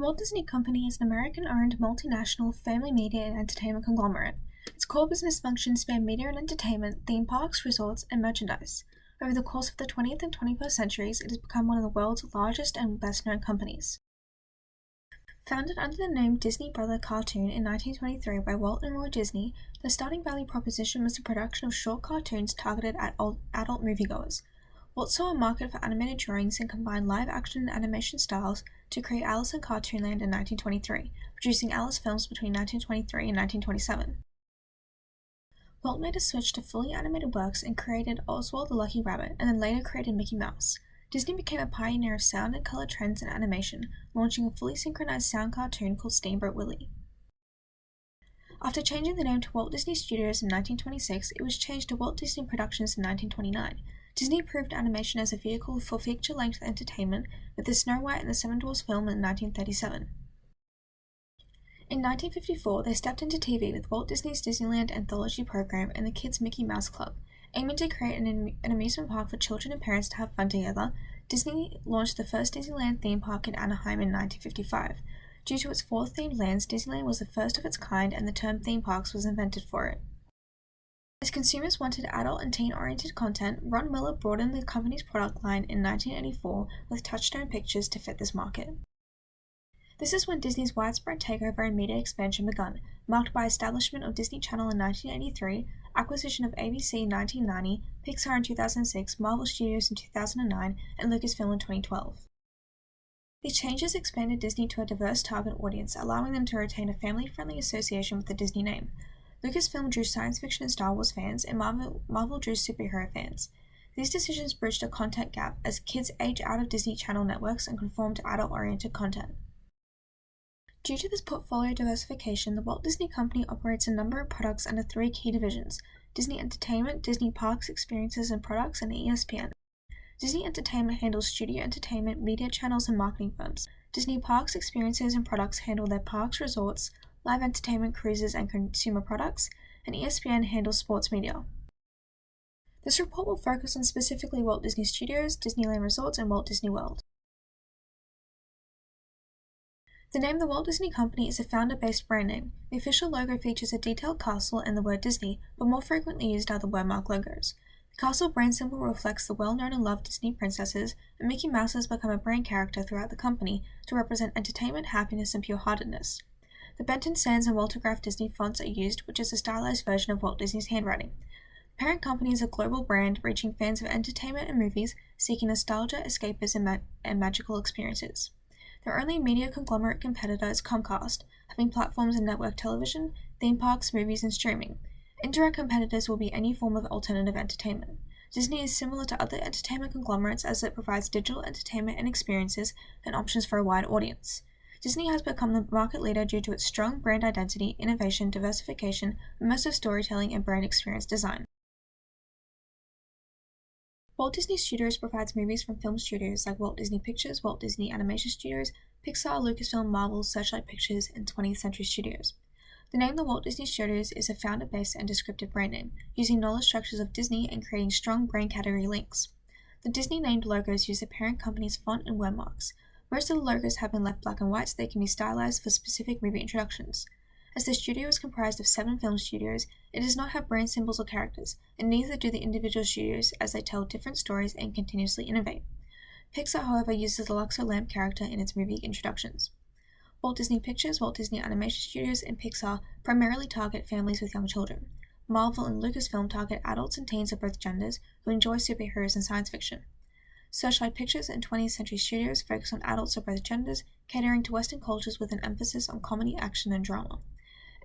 The Walt Disney Company is an American-owned multinational family media and entertainment conglomerate. Its core business functions span media and entertainment, theme parks, resorts, and merchandise. Over the course of the 20th and 21st centuries, it has become one of the world's largest and best-known companies. Founded under the name Disney Brother Cartoon in 1923 by Walt and Roy Disney, the starting value proposition was the production of short cartoons targeted at adult moviegoers. Walt saw a market for animated drawings and combined live-action and animation styles to create Alice in Cartoonland in 1923, producing Alice films between 1923 and 1927. Walt made a switch to fully animated works and created Oswald the Lucky Rabbit, and then later created Mickey Mouse. Disney became a pioneer of sound and color trends in animation, launching a fully synchronized sound cartoon called Steamboat Willie. After changing the name to Walt Disney Studios in 1926, it was changed to Walt Disney Productions in 1929. Disney approved animation as a vehicle for feature-length entertainment with the Snow White and the Seven Dwarfs film in 1937. In 1954, they stepped into TV with Walt Disney's Disneyland Anthology program and the Kids Mickey Mouse Club. Aiming to create an amusement park for children and parents to have fun together, Disney launched the first Disneyland theme park in Anaheim in 1955. Due to its 4 themed lands, Disneyland was the first of its kind, and the term theme parks was invented for it. As consumers wanted adult and teen-oriented content, Ron Miller broadened the company's product line in 1984 with Touchstone Pictures to fit this market. This is when Disney's widespread takeover and media expansion began, marked by establishment of Disney Channel in 1983, acquisition of ABC in 1990, Pixar in 2006, Marvel Studios in 2009, and Lucasfilm in 2012. These changes expanded Disney to a diverse target audience, allowing them to retain a family-friendly association with the Disney name. Lucasfilm drew science fiction and Star Wars fans, and Marvel drew superhero fans. These decisions bridged a content gap as kids age out of Disney Channel networks and conform to adult-oriented content. Due to this portfolio diversification, the Walt Disney Company operates a number of products under 3 key divisions: Disney Entertainment, Disney Parks, Experiences and Products, and ESPN. Disney Entertainment handles studio entertainment, media channels, and marketing firms. Disney Parks, Experiences and Products handle their parks, resorts, live entertainment, cruises, and consumer products, and ESPN handles sports media. This report will focus on specifically Walt Disney Studios, Disneyland Resorts, and Walt Disney World. The name The Walt Disney Company is a founder-based brand name. The official logo features a detailed castle and the word Disney, but more frequently used are the wordmark logos. The castle brand symbol reflects the well-known and loved Disney princesses, and Mickey Mouse has become a brand character throughout the company to represent entertainment, happiness, and pure-heartedness. The Benton Sands and Waltograph Disney fonts are used, which is a stylized version of Walt Disney's handwriting. The parent company is a global brand reaching fans of entertainment and movies seeking nostalgia, escapism, and magical experiences. Their only media conglomerate competitor is Comcast, having platforms in network television, theme parks, movies, and streaming. Indirect competitors will be any form of alternative entertainment. Disney is similar to other entertainment conglomerates as it provides digital entertainment and experiences and options for a wide audience. Disney has become the market leader due to its strong brand identity, innovation, diversification, immersive storytelling, and brand experience design. Walt Disney Studios provides movies from film studios like Walt Disney Pictures, Walt Disney Animation Studios, Pixar, Lucasfilm, Marvel, Searchlight Pictures, and 20th Century Studios. The name The Walt Disney Studios is a founder-based and descriptive brand name, using knowledge structures of Disney and creating strong brand category links. The Disney-named logos use the parent company's font and wordmarks. Most of the logos have been left black and white so they can be stylized for specific movie introductions. As the studio is comprised of 7 film studios, it does not have brand symbols or characters, and neither do the individual studios as they tell different stories and continuously innovate. Pixar, however, uses the Luxor lamp character in its movie introductions. Walt Disney Pictures, Walt Disney Animation Studios, and Pixar primarily target families with young children. Marvel and Lucasfilm target adults and teens of both genders who enjoy superheroes and science fiction. Searchlight Pictures and 20th Century Studios focus on adults of both genders, catering to Western cultures with an emphasis on comedy, action, and drama.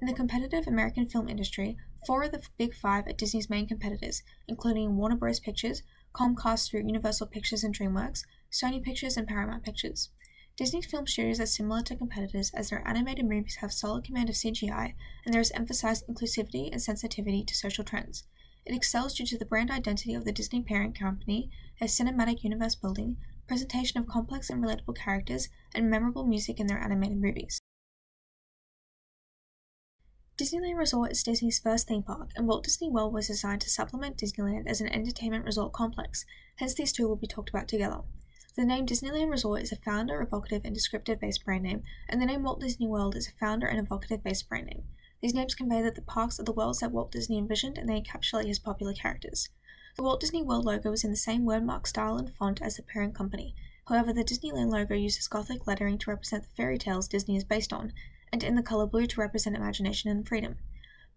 In the competitive American film industry, 4 of the Big 5 are Disney's main competitors, including Warner Bros. Pictures, Comcast through Universal Pictures and DreamWorks, Sony Pictures, and Paramount Pictures. Disney's film studios are similar to competitors as their animated movies have solid command of CGI, and there is emphasized inclusivity and sensitivity to social trends. It excels due to the brand identity of the Disney parent company, their cinematic universe building, presentation of complex and relatable characters, and memorable music in their animated movies. Disneyland Resort is Disney's first theme park, and Walt Disney World was designed to supplement Disneyland as an entertainment resort complex, hence these two will be talked about together. The name Disneyland Resort is a founder, evocative, and descriptive-based brand name, and the name Walt Disney World is a founder and evocative-based brand name. These names convey that the parks are the worlds that Walt Disney envisioned, and they encapsulate his popular characters. The Walt Disney World logo is in the same wordmark style and font as the parent company. However, the Disneyland logo uses Gothic lettering to represent the fairy tales Disney is based on, and in the color blue to represent imagination and freedom.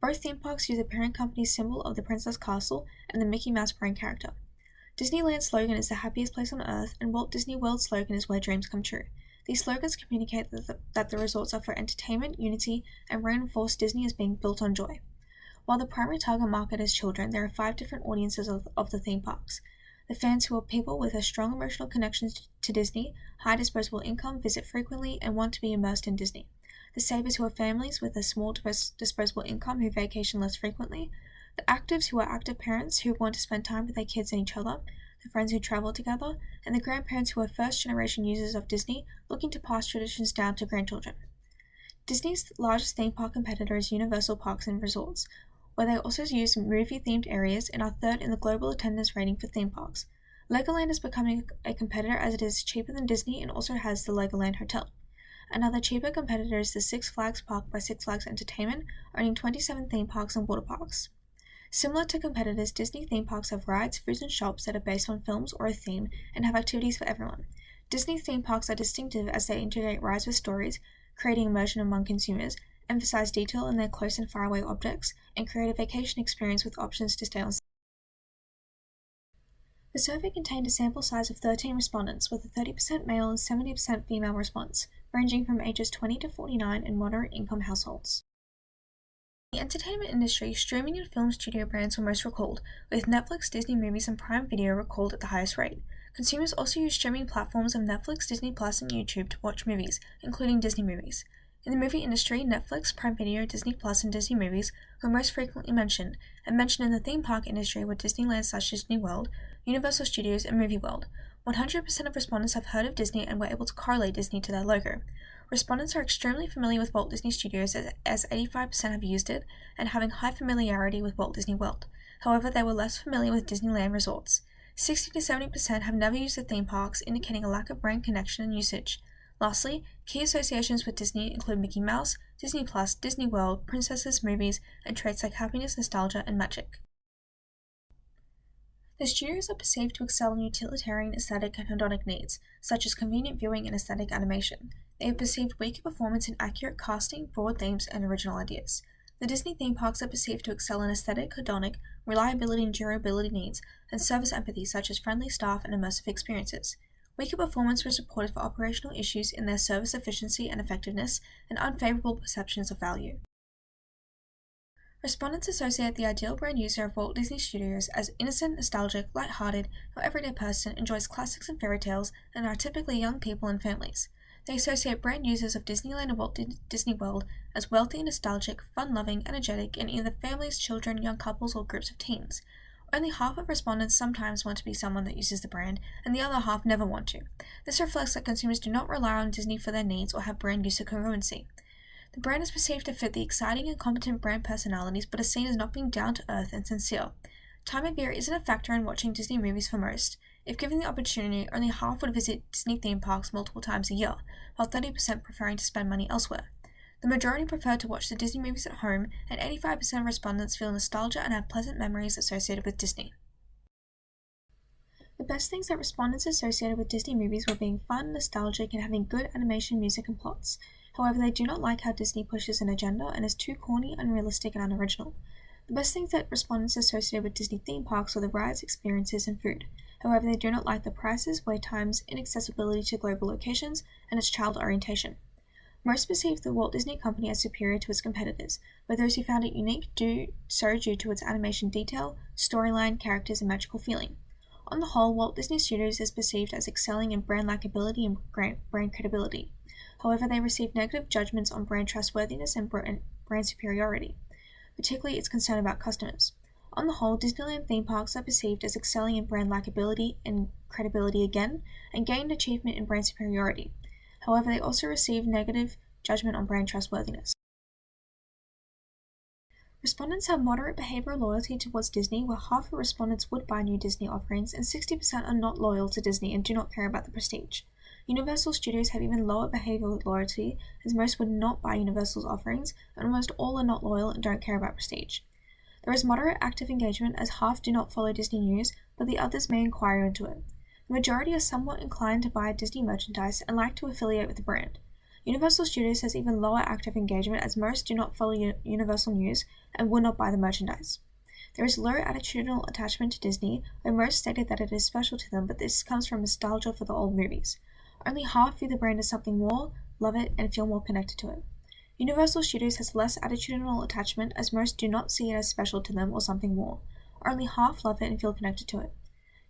Both theme parks use the parent company's symbol of the Princess Castle and the Mickey Mouse brand character. Disneyland's slogan is the happiest place on earth, and Walt Disney World's slogan is where dreams come true. These slogans communicate that the resorts are for entertainment, unity, and reinforce Disney as being built on joy. While the primary target market is children, there are 5 different audiences of the theme parks. The fans, who are people with a strong emotional connection to Disney, high disposable income, visit frequently, and want to be immersed in Disney. The savers, who are families with a small disposable income who vacation less frequently. The actives, who are active parents who want to spend time with their kids and each other. The friends who travel together. And the grandparents, who are first-generation users of Disney, looking to pass traditions down to grandchildren. Disney's largest theme park competitor is Universal Parks and Resorts, where they also use movie-themed areas and are third in the global attendance rating for theme parks. Legoland is becoming a competitor as it is cheaper than Disney and also has the Legoland Hotel. Another cheaper competitor is the Six Flags Park by Six Flags Entertainment, owning 27 theme parks and water parks. Similar to competitors, Disney theme parks have rides, foods, and shops that are based on films or a theme and have activities for everyone. Disney theme parks are distinctive as they integrate rides with stories, creating immersion among consumers, emphasize detail in their close and faraway objects, and create a vacation experience with options to stay on site. The survey contained a sample size of 13 respondents, with a 30% male and 70% female response, ranging from ages 20 to 49 in moderate-income households. In the entertainment industry, streaming and film studio brands were most recalled, with Netflix, Disney Movies, and Prime Video recalled at the highest rate. Consumers also use streaming platforms of Netflix, Disney Plus, and YouTube to watch movies, including Disney movies. In the movie industry, Netflix, Prime Video, Disney Plus, and Disney Movies were most frequently mentioned, and mentioned in the theme park industry were Disneyland/Disney World, Universal Studios, and Movie World. 100% of respondents have heard of Disney and were able to correlate Disney to their logo. Respondents are extremely familiar with Walt Disney Studios as 85% have used it and having high familiarity with Walt Disney World. However, they were less familiar with Disneyland resorts. 60 to 70% have never used the theme parks, indicating a lack of brand connection and usage. Lastly, key associations with Disney include Mickey Mouse, Disney Plus, Disney World, princesses, movies, and traits like happiness, nostalgia, and magic. The studios are perceived to excel in utilitarian, aesthetic, and hedonic needs, such as convenient viewing and aesthetic animation. They have perceived weaker performance in accurate casting, broad themes, and original ideas. The Disney theme parks are perceived to excel in aesthetic, hedonic, reliability and durability needs, and service empathy such as friendly staff and immersive experiences. Weaker performance was reported for operational issues in their service efficiency and effectiveness, and unfavorable perceptions of value. Respondents associate the ideal brand user of Walt Disney Studios as innocent, nostalgic, light-hearted, or everyday person enjoys classics and fairy tales, and are typically young people and families. They associate brand users of Disneyland and Walt Disney World as wealthy, nostalgic, fun-loving, energetic, and either families, children, young couples, or groups of teens. Only half of respondents sometimes want to be someone that uses the brand, and the other half never want to. This reflects that consumers do not rely on Disney for their needs or have brand user congruency. The brand is perceived to fit the exciting and competent brand personalities, but is seen as not being down-to-earth and sincere. Time of year isn't a factor in watching Disney movies for most. If given the opportunity, only half would visit Disney theme parks multiple times a year, while 30% preferring to spend money elsewhere. The majority prefer to watch the Disney movies at home, and 85% of respondents feel nostalgia and have pleasant memories associated with Disney. The best things that respondents associated with Disney movies were being fun, nostalgic, and having good animation, music, and plots. However, they do not like how Disney pushes an agenda and is too corny, unrealistic, and unoriginal. The best things that respondents associated with Disney theme parks were the rides, experiences, and food. However, they do not like the prices, wait times, inaccessibility to global locations, and its child orientation. Most perceive the Walt Disney Company as superior to its competitors, but those who found it unique due to its animation detail, storyline, characters, and magical feeling. On the whole, Walt Disney Studios is perceived as excelling in brand likability and brand credibility. However, they receive negative judgments on brand trustworthiness and brand superiority, particularly its concern about customers. On the whole, Disneyland theme parks are perceived as excelling in brand likability and credibility again, and gained achievement in brand superiority. However, they also receive negative judgment on brand trustworthiness. Respondents have moderate behavioral loyalty towards Disney, where half of respondents would buy new Disney offerings, and 60% are not loyal to Disney and do not care about the prestige. Universal Studios have even lower behavioral loyalty, as most would not buy Universal's offerings, and almost all are not loyal and don't care about prestige. There is moderate active engagement, as half do not follow Disney news, but the others may inquire into it. The majority are somewhat inclined to buy Disney merchandise and like to affiliate with the brand. Universal Studios has even lower active engagement, as most do not follow Universal news and would not buy the merchandise. There is low attitudinal attachment to Disney, where most stated that it is special to them, but this comes from nostalgia for the old movies. Only half view the brand as something more, love it, and feel more connected to it. Universal Studios has less attitudinal attachment, as most do not see it as special to them or something more. Only half love it and feel connected to it.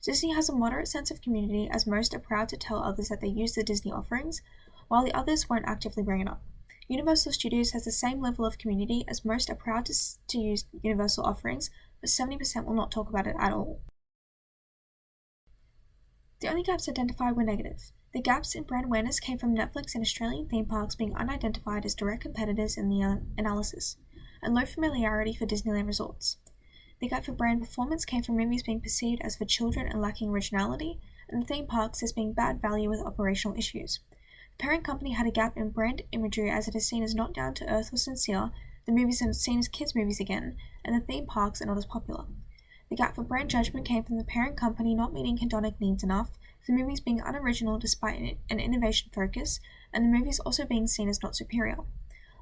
Disney has a moderate sense of community, as most are proud to tell others that they use the Disney offerings, while the others won't actively bring it up. Universal Studios has the same level of community, as most are proud to use Universal offerings, but 70% will not talk about it at all. The only gaps identified were negative. The gaps in brand awareness came from Netflix and Australian theme parks being unidentified as direct competitors in the analysis, and low familiarity for Disneyland resorts. The gap for brand performance came from movies being perceived as for children and lacking originality, and the theme parks as being bad value with operational issues. The parent company had a gap in brand imagery, as it is seen as not down to earth or sincere, the movies are seen as kids' movies again, and the theme parks are not as popular. The gap for brand judgment came from the parent company not meeting hedonic needs enough, the movies being unoriginal despite an innovation focus, and the movies also being seen as not superior.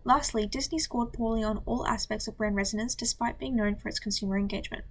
Lastly, Disney scored poorly on all aspects of brand resonance despite being known for its consumer engagement.